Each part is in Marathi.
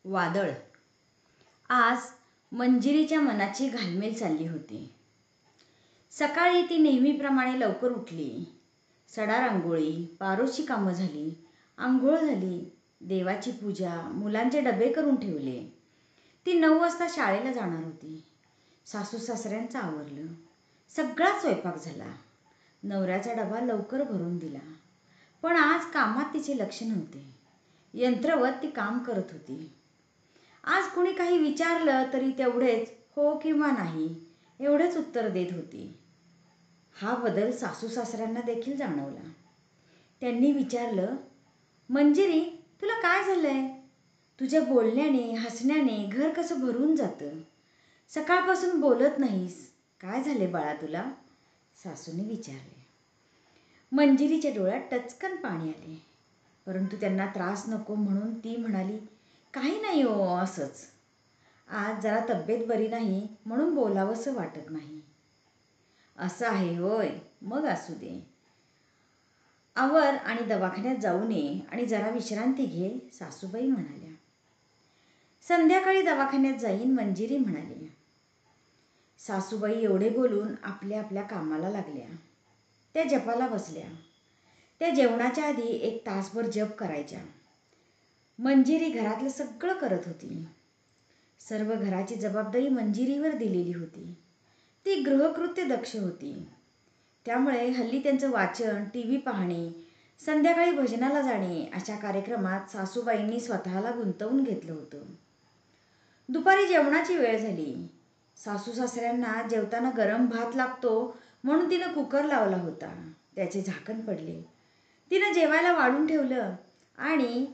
वादळ. आज मंजिरीच्या मनाची घालमेल चालली होती. सकाळी ती नेहमीप्रमाणे लवकर उठली. सडा रांगोळी, पारोची कामं झाली, आंघोळ झाली, देवाची पूजा, मुलांचे डबे करून ठेवले. ती 9 वाजता शाळेला जाणार होती. सासू सासऱ्यांचं आवरलं. सगळा स्वयंपाक झाला. नवऱ्याचा डबा लवकर भरून दिला. पण आज कामात तिचे लक्ष नव्हते. यंत्रवत ती काम करत होती. आज कुणी काही विचारलं तरी तेवढेच हो किंवा नाही एवढेच उत्तर देत होती. हा बदल सासू सासऱ्यांना देखील जाणवला. त्यांनी विचारलं, मंजिरी, तुला काय झालंय? तुझ्या बोलण्याने, हसण्याने घर कसं भरून जातं. सकाळपासून बोलत नाहीस. काय झाले बाळा तुला? सासूने विचारले. मंजिरीच्या डोळ्यात टचकन पाणी आले. परंतु त्यांना त्रास नको म्हणून ती म्हणाली, काही नाही हो, असंच. आज जरा तब्येत बरी नाही म्हणून बोलावंसं वाटत नाही. असं आहे होय, मग असू दे. आवर आणि दवाखान्यात जाऊन ये आणि जरा विश्रांती घे, सासूबाई म्हणाल्या. संध्याकाळी दवाखान्यात जाईन, मंजिरी म्हणाली. सासूबाई एवढे बोलून आपल्या आपल्या कामाला लागल्या. त्या जपाला बसल्या. त्या जेवणाच्या आधी 1 तासभर जप करायच्या. मंजिरी घरातलं सगळं करत होती. सर्व घराची जबाबदारी मंजिरीवर दिलेली होती. ती गृहकृत्य दक्ष होती. त्यामुळे हल्ली त्यांचं वाचन, टीव्ही पाहणे, संध्याकाळी भजनाला जाणे अशा कार्यक्रमात सासूबाईंनी स्वतःला गुंतवून घेतलं होतं. दुपारी जेवणाची वेळ झाली. सासू सासऱ्यांना जेवताना गरम भात लागतो म्हणून तिनं कुकर लावला होता. त्याचे झाकण पडले. तिनं जेवायला वाढून ठेवलं आणि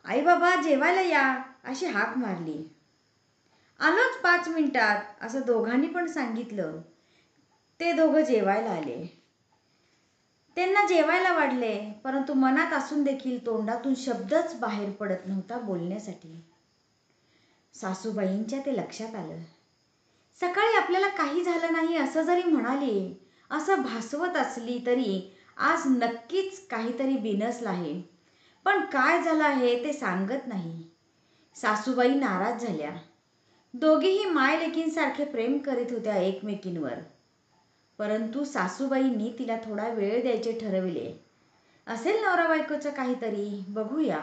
आई बाबा जेवायला या अशी हाक मारली. आलोच 5 मिनिटात असं दोघांनी पण सांगितलं. ते दोघं जेवायला आले. त्यांना जेवायला वाढले, परंतु मनात असून देखील तोंडातून शब्दच बाहेर पडत नव्हता बोलण्यासाठी. सासूबाईंच्या ते लक्षात आलं. सकाळी आपल्याला काही झालं नाही असं जरी म्हणाली, असं भासवत असली तरी आज नक्कीच काहीतरी बिनसलं आहे. पण काय झालं आहे ते सांगत नाही. सासूबाई नाराज झाल्या. दोघीही मायलेकींसारखे प्रेम करीत होत्या एकमेकींवर. परंतु सासूबाईंनी तिला थोडा वेळ द्यायचे ठरविले. असेल नवरा बायकोचं काहीतरी, बघूया.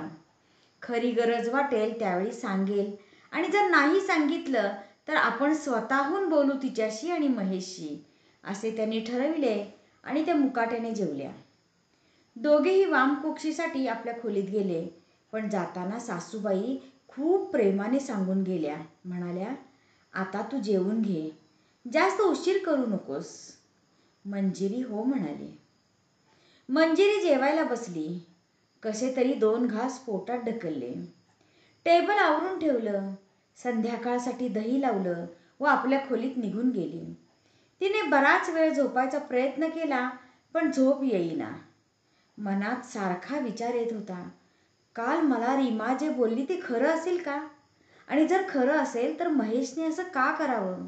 खरी गरज वाटेल त्यावेळी सांगेल आणि जर नाही सांगितलं तर आपण स्वतःहून बोलू तिच्याशी आणि महेशशी, असे त्यांनी ठरविले आणि त्या मुकाट्याने जेवल्या. दोघेही वामकुक्षीसाठी आपल्या खोलीत गेले. पण जाताना सासूबाई खूप प्रेमाने सांगून गेल्या. म्हणाल्या, आता तू जेवून घे. जास्त उशीर करू नकोस. मंजिरी हो म्हणाली. मंजिरी जेवायला बसली. कसे तरी 2 घास पोटात ढकलले. टेबल आवरून ठेवलं. संध्याकाळसाठी दही लावलं व आपल्या खोलीत निघून गेली. तिने बराच वेळ झोपायचा प्रयत्न केला, पण झोप येईना. मनात सारखा विचार येत होता, काल मला रीमा जे बोलली ते खरं असेल का? आणि जर खरं असेल तर महेशने असं का करावं?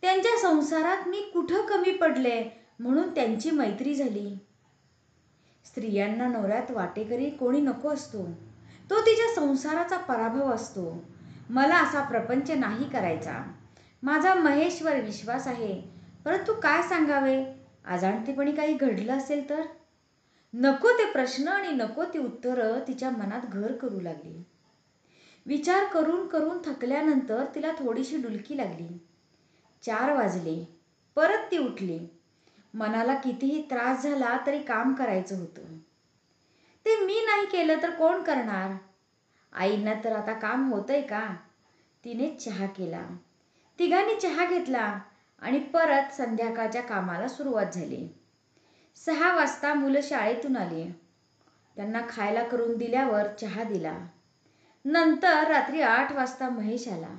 त्यांच्या संसारात मी कुठं कमी पडले म्हणून त्यांची मैत्री झाली? स्त्रियांना नवऱ्यात वाटेकरी कोणी नको असतो. तो तिच्या संसाराचा पराभव असतो. मला असा प्रपंच नाही करायचा. माझा महेशवर विश्वास आहे, परंतु काय सांगावे? अजाणतेपणी काही घडलं असेल तर? नको ते प्रश्न आणि नको ती उत्तरं तिच्या मनात घर करू लागली. विचार करून करून थकल्यानंतर तिला थोडीशी डुलकी लागली. 4 वाजले. परत ती उठली. मनाला कितीही त्रास झाला तरी काम करायचं होतं. ते मी नाही केलं तर कोण करणार? आईंना तर आता काम होतंय का? तिने चहा केला. तिघांनी चहा घेतला आणि परत संध्याकाळच्या कामाला सुरुवात झाली. 6 वाजता मुलं शाळेतून आली. त्यांना खायला करून दिल्यावर चहा दिला. नंतर रात्री 8 वाजता महेश आला.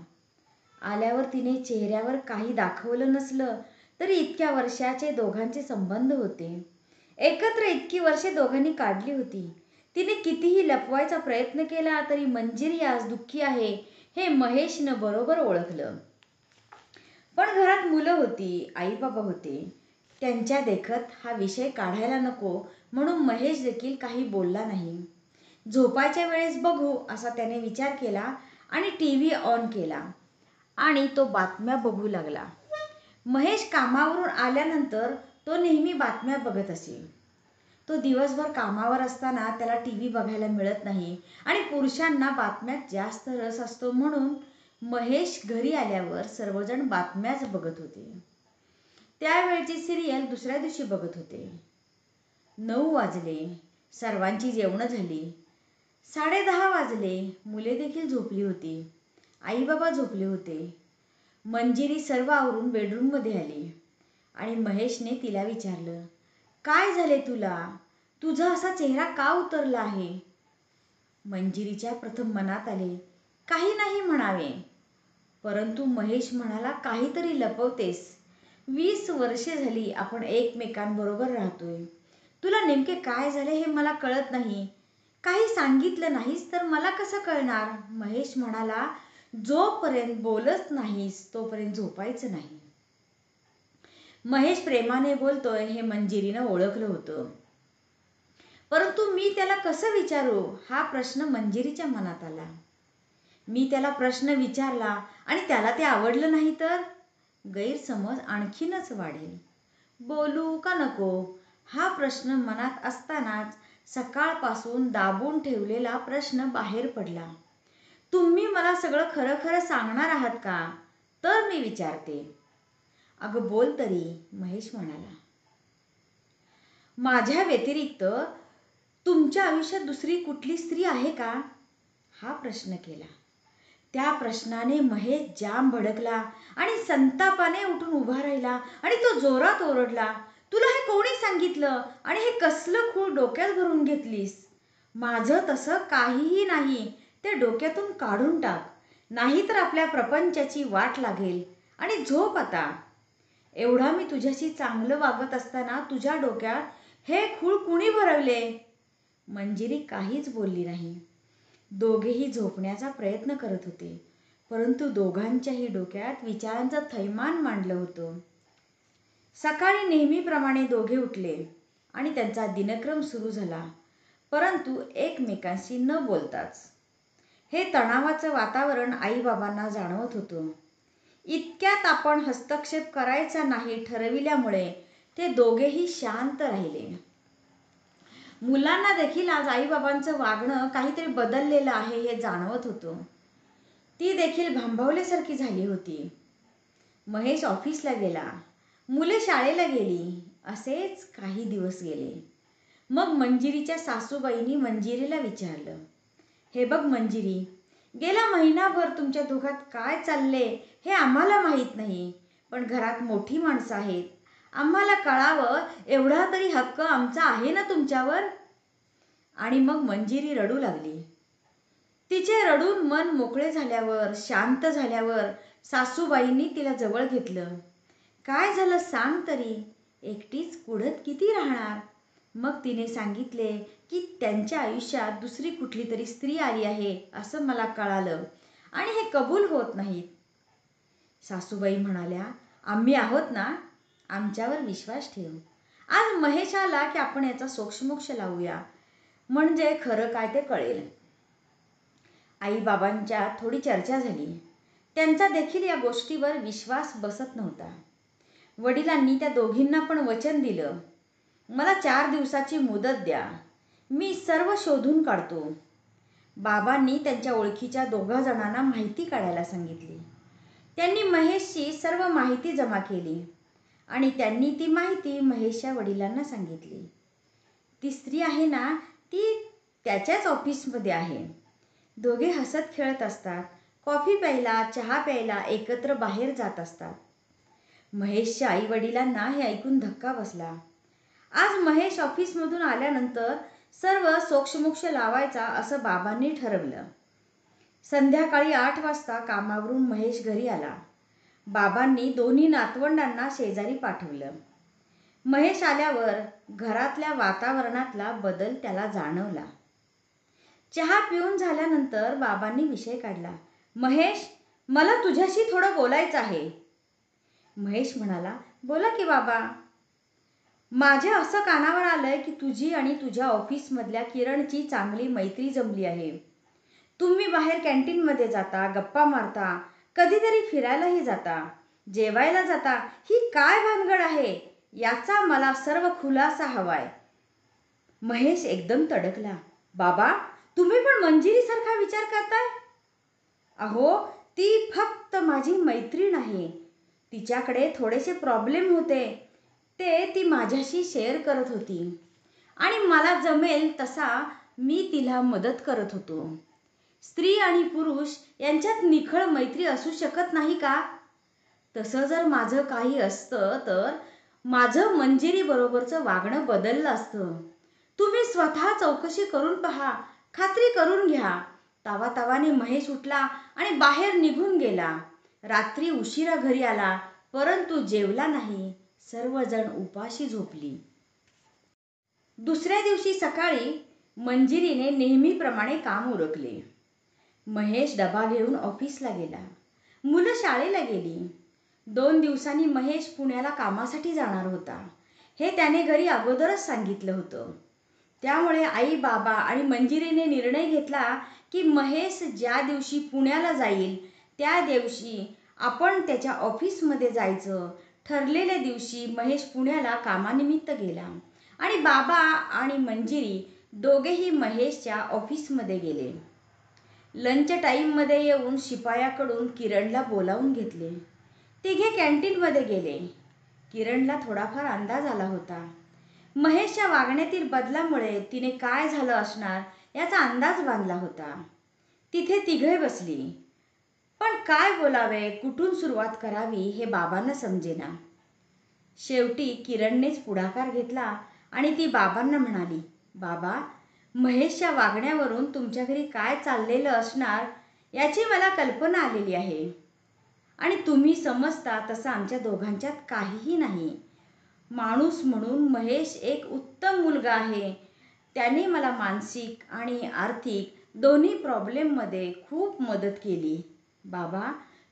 आल्यावर तिने चेहऱ्यावर काही दाखवलं नसलं तरी इतक्या वर्षाचे दोघांचे संबंध होते. एकत्र इतकी वर्षे दोघांनी काढली होती. तिने कितीही लपवायचा प्रयत्न केला तरी मंजिरी आज दुःखी आहे हे महेशनं बरोबर ओळखलं. पण घरात मुलं होती, आई बाबा होते. त्यांच्या देखत हा विषय काढायला नको म्हणून महेश देखील काही बोलला नाही. झोपायच्या वेळेस बघू असा त्याने विचार केला आणि टीव्ही ऑन केला आणि तो बातम्या बघू लागला. महेश कामावरून आल्यानंतर तो नेहमी बातम्या बघत असे. तो दिवसभर कामावर असताना त्याला टीव्ही बघायला मिळत नाही आणि पुरुषांना बातम्यात जास्त रस असतो, म्हणून महेश घरी आल्यावर सर्वजण बातम्याच बघत होते. त्यावेळची सिरियल दुसऱ्या दिवशी बघत होते. 9 वाजले. सर्वांची जेवणं झाली. 10:30 वाजले. मुले देखील झोपली होती. आई बाबा झोपले होते. मंजिरी सर्व आवरून बेडरूममध्ये आली आणि महेशने तिला विचारलं, काय झाले तुला? तुझा असा चेहरा का उतरला आहे? मंजिरीच्या प्रथम मनात आले, काही नाही म्हणावे. परंतु महेश म्हणाला, काहीतरी लपवतेस. 20 वर्षे झाली आपण एकमेकांबरोबर राहतोय. तुला नेमके काय झाले हे मला कळत नाही. काही सांगितलं नाहीस तर मला कसं कळणार? महेश म्हणाला, जोपर्यंत बोलत नाहीस तोपर्यंत झोपायचं नाही. महेश प्रेमाने बोलतोय हे मंजिरीनं ओळखलं होतं. परंतु मी त्याला कसं विचारू हा प्रश्न मंजिरीच्या मनात आला. मी त्याला प्रश्न विचारला आणि त्याला ते आवडलं नाही तर गैरसमज आणखीनच वाढेल. बोलू का नको हा प्रश्न मनात असतानाच सकाळपासून दाबून ठेवलेला प्रश्न बाहेर पडला. तुम्ही मला सगळं खरं खरं सांगणार आहात का? तर मी विचारते. अगं बोल तरी, महेश म्हणाला. माझ्या व्यतिरिक्त तुमच्या आयुष्यात दुसरी कुठली स्त्री आहे का? हा प्रश्न केला. त्या प्रश्नाने महेश जाम भडकला आणि संतापाने उठून उभा राहिला आणि तो जोरात ओरडला, तुला हे कोणी सांगितलं आणि हे कसलं खूळ डोक्यात भरून घेतलीस? माझं तसं काहीही नाही. ते डोक्यातून काढून टाक, नाहीतर आपल्या प्रपंचाची वाट लागेल. आणि झोप आता. एवढा मी तुझ्याशी चांगलं वागत असताना तुझ्या डोक्यात हे खूळ कुणी भरवले? मंजिरी काहीच बोलली नाही. दोघेही झोपण्याचा प्रयत्न करत होते, परंतु दोघांच्याही डोक्यात विचारांचं थैमान मांडलं होतं. सकाळी नेहमीप्रमाणे दोघे उठले आणि त्यांचा दिनक्रम सुरू झाला, परंतु एकमेकांशी न बोलताच. हे तणावाचं वातावरण आईबाबांना जाणवत होतं. इतक्यात आपण हस्तक्षेप करायचा नाही ठरविल्यामुळे ते दोघेही शांत राहिले. मुलांना देखील आज आईबाबांचं वागणं काहीतरी बदललेलं आहे हे जाणवत होतं. ती देखील भांबावल्यासारखी झाली होती. महेश ऑफिसला गेला, मुले शाळेला गेली. असेच काही दिवस गेले. मग मंजिरीच्या सासूबाईंनी मंजिरीला विचारलं, हे बघ मंजिरी, गेला महिनाभर तुमच्या दोघात काय चालले हे आम्हाला माहीत नाही, पण घरात मोठी माणसं आहेत, आम्हाला कळावं एवढा तरी हक्क आमचा आहे ना तुमच्यावर? आणि मग मंजिरी रडू लागली. तिचे रडून मन मोकळे झाल्यावर, शांत झाल्यावर सासूबाईंनी तिला जवळ घेतलं. काय झालं सांग तरी, एकटीच कुढत किती राहणार? मग तिने सांगितले की त्यांच्या आयुष्यात दुसरी कुठली तरी स्त्री आली आहे असं मला कळालं आणि हे कबूल होत नाहीत. सासूबाई म्हणाल्या, आम्ही आहोत ना, आमच्यावर विश्वास ठेव. आज महेश आला की आपण याचा सोक्षमोक्ष लावूया, म्हणजे खरं काय ते कळेल. आईबाबांच्यात थोडी चर्चा झाली. त्यांचा देखील या गोष्टीवर विश्वास बसत नव्हता. वडिलांनी त्या दोघींना पण वचन दिलं, मला 4 दिवसाची मुदत द्या, मी सर्व शोधून काढतो. बाबांनी त्यांच्या ओळखीच्या 2 जणांना माहिती काढायला सांगितली. त्यांनी महेशची सर्व माहिती जमा केली आणि त्यांनी ती माहिती महेशच्या वडिलांना सांगितली. ती स्त्री आहे ना, ती त्याच्याच ऑफिसमध्ये आहे. दोघे हसत खेळत असतात, कॉफी प्यायला, चहा प्यायला एकत्र बाहेर जात असतात. महेशच्या आई वडिलांना हे ऐकून धक्का बसला. आज महेश ऑफिसमधून आल्यानंतर सर्व सोक्षमोक्ष लावायचा असं बाबांनी ठरवलं. संध्याकाळी 8 वाजता कामावरून महेश घरी आला. बाबांनी दोन्ही नातवंडांना शेजारी पाठवलं. महेश आल्यावर घरातल्या वातावरणातला बदल त्याला जाणवला. चहा पिऊन झाल्यानंतर बाबांनी विषय काढला, महेश, मला तुझ्याशी थोडं बोलायचं आहे. महेश म्हणाला, बोला की बाबा. माझ्या असं कानावर आलंय की तुझी आणि तुझ्या ऑफिसमधल्या किरणची चांगली मैत्री जमली आहे. तुम्ही बाहेर कॅन्टीनमध्ये जाता, गप्पा मारता, कधीतरी फिरायलाही जाता, जेवायला जाता. ही काय भानगड आहे याचा मला सर्व खुलासा हवाय. महेश एकदम तडकला. बाबा, तुम्ही पण मंजिरीसारखा विचार करताय? अहो, ती फक्त माझी मैत्रीण आहे. तिच्याकडे थोडेसे प्रॉब्लेम होते, ते ती माझ्याशी शेअर करत होती आणि मला जमेल तसा मी तिला मदत करत होतो. स्त्री आणि पुरुष यांच्यात निखळ मैत्री असू शकत नाही का? तसं जर माझं काही असतं तर माझं मंजिरीबरोबरचं वागणं बदललं असतं. तुम्ही स्वतः चौकशी करून पहा, खात्री करून घ्या. तावातावाने महेश उठला आणि बाहेर निघून गेला. रात्री उशिरा घरी आला, परंतु जेवला नाही. सर्वजण उपाशी झोपली. दुसऱ्या दिवशी सकाळी मंजिरीने नेहमीप्रमाणे काम उरकले. महेश डबा घेऊन ऑफिसला गेला. मुलं शाळेला गेली. 2 दिवसांनी महेश पुण्याला कामासाठी जाणार होता. हे त्याने घरी अगोदरच सांगितलं होतं. त्यामुळे आई, बाबा आणि मंजिरीने निर्णय घेतला की महेश ज्या दिवशी पुण्याला जाईल त्या दिवशी आपण त्याच्या ऑफिसमध्ये जायचं. ठरलेल्या दिवशी महेश पुण्याला कामानिमित्त गेला आणि बाबा आणि मंजिरी दोघेही महेशच्या ऑफिसमध्ये गेले. लंच टाईममध्ये येऊन शिपायाकडून किरणला बोलावून घेतले. तिघे कॅन्टीनमध्ये गेले. किरणला थोडाफार अंदाज आला होता. महेशच्या वागण्यातील बदलामुळे तिने काय झालं असणार याचा अंदाज बांधला होता. तिथे तिघे बसली. पण काय बोलावे, कुठून सुरुवात करावी हे बाबांना समजेना. शेवटी किरणनेच पुढाकार घेतला आणि ती बाबांना म्हणाली, बाबा, महेशच्या वागण्यावरून तुमच्या घरी काय चाललेलं असणार याची मला कल्पना आलेली आहे आणि तुम्ही समजता तसं आमच्या दोघांच्यात काहीही नाही. माणूस म्हणून महेश एक उत्तम मुलगा आहे. त्याने मला मानसिक आणि आर्थिक दोन्ही प्रॉब्लेममध्ये खूप मदत केली. बाबा,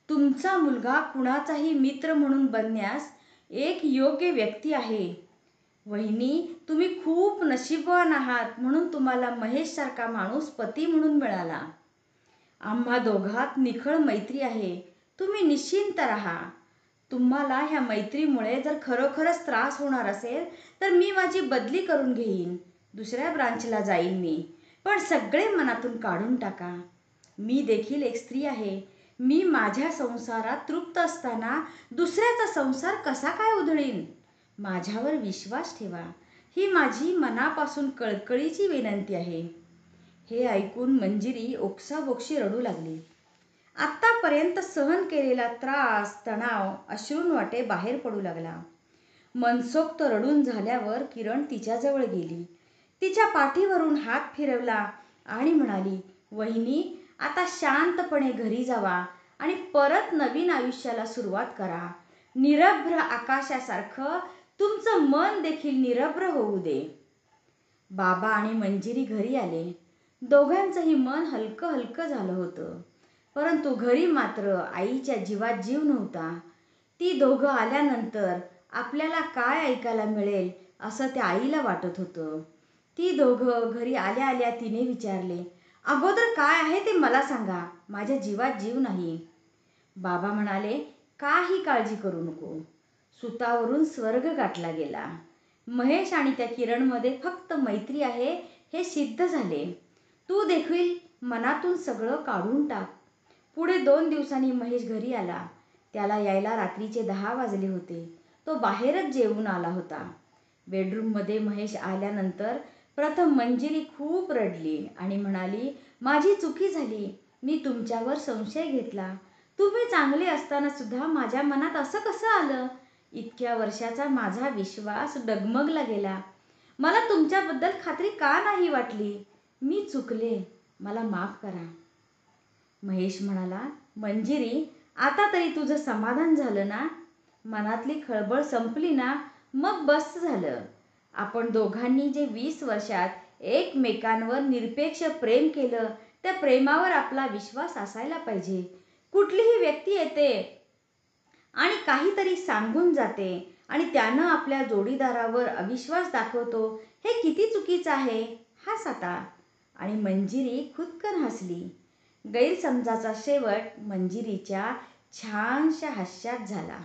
तुमचा मुलगा कुणाचाही मित्र म्हणून बनण्यास एक योग्य व्यक्ती आहे. वहिनी, तुम्ही खूप नशीबवान आहात म्हणून तुम्हाला महेशसारखा माणूस पती म्हणून मिळाला. आम्हा दोघात निखळ मैत्री आहे. तुम्ही निश्चिंत राहा. तुम्हाला ह्या मैत्रीमुळे जर खरोखरच त्रास होणार असेल तर मी माझी बदली करून घेईन. दुसऱ्या ब्रांचला जाईन मी. पण सगळे मनातून काढून टाका. मी देखील एक स्त्री आहे. मी माझ्या संसारात तृप्त असताना दुसऱ्याचा संसार कसा काय उधळीन? माझ्यावर विश्वास ठेवा. ही माझी मनापासून कळकळीची विनंती आहे. हे ऐकून मंजिरी ओक्साबोक्शी रडू लागली. आत्तापर्यंत सहन केलेला त्रास, तणाव अश्रूंवाटे बाहेर पडू लागला. मनसोक्त रडून झाल्यावर किरण तिच्याजवळ गेली. तिच्या पाठीवरून हात फिरवला आणि म्हणाली, वहिनी, आता शांतपणे घरी जावा आणि परत नवीन आयुष्याला सुरुवात करा. निरभ्र आकाशासारखं तुमचं मन देखील निरभ्र होऊ दे. बाबा आणि मंजिरी घरी आले. दोघांचंही मन हलकं हलकं झालं होतं. परंतु घरी मात्र आईच्या जीवात जीव नव्हता. ती दोघं आल्यानंतर आपल्याला काय ऐकायला मिळेल असं त्या आईला वाटत होतं. ती दोघं घरी आल्या आल्या तिने विचारले, अगोदर काय आहे ते मला सांगा. माझ्या जीवात जीव नाही. बाबा म्हणाले, काही काळजी करू नको. सुतावरून स्वर्ग गाठला गेला. महेश आणि त्या किरणमध्ये फक्त मैत्री आहे हे सिद्ध झाले. तू देखील मनातून सगळं काढून टाक. पुढे 2 दिवसांनी महेश घरी आला. त्याला यायला रात्रीचे 10 वाजले होते. तो बाहेरच जेवून आला होता. बेडरूममध्ये महेश आल्यानंतर प्रथम मंजिरी खूप रडली आणि म्हणाली, माझी चुकी झाली. मी तुमच्यावर संशय घेतला. तुम्ही चांगले असताना सुद्धा माझ्या मनात असं कसं आलं? इतक्या वर्षाचा माझा विश्वास डगमगला गेला. मला तुमच्याबद्दल खात्री का नाही वाटली? मी चुकले. मला माफ करा. महेश म्हणाला, मंजिरी, आता तरी तुझं समाधान झालं ना? मनातली खळबळ संपली ना? मग बस झालं. आपण दोघांनी जे 20 वर्षात एकमेकांवर निरपेक्ष प्रेम केलं त्या प्रेमावर आपला विश्वास असायला पाहिजे. कुठलीही व्यक्ती येते आणि काहीतरी सांगून जाते आणि त्यानं आपल्या जोडीदारावर अविश्वास दाखवतो. हे किती चुकीचं आहे. हाच आता. आणि मंजिरी खुदकन हसली. गैरसमजाचा शेवट मंजिरीच्या छानशा हास्यात झाला.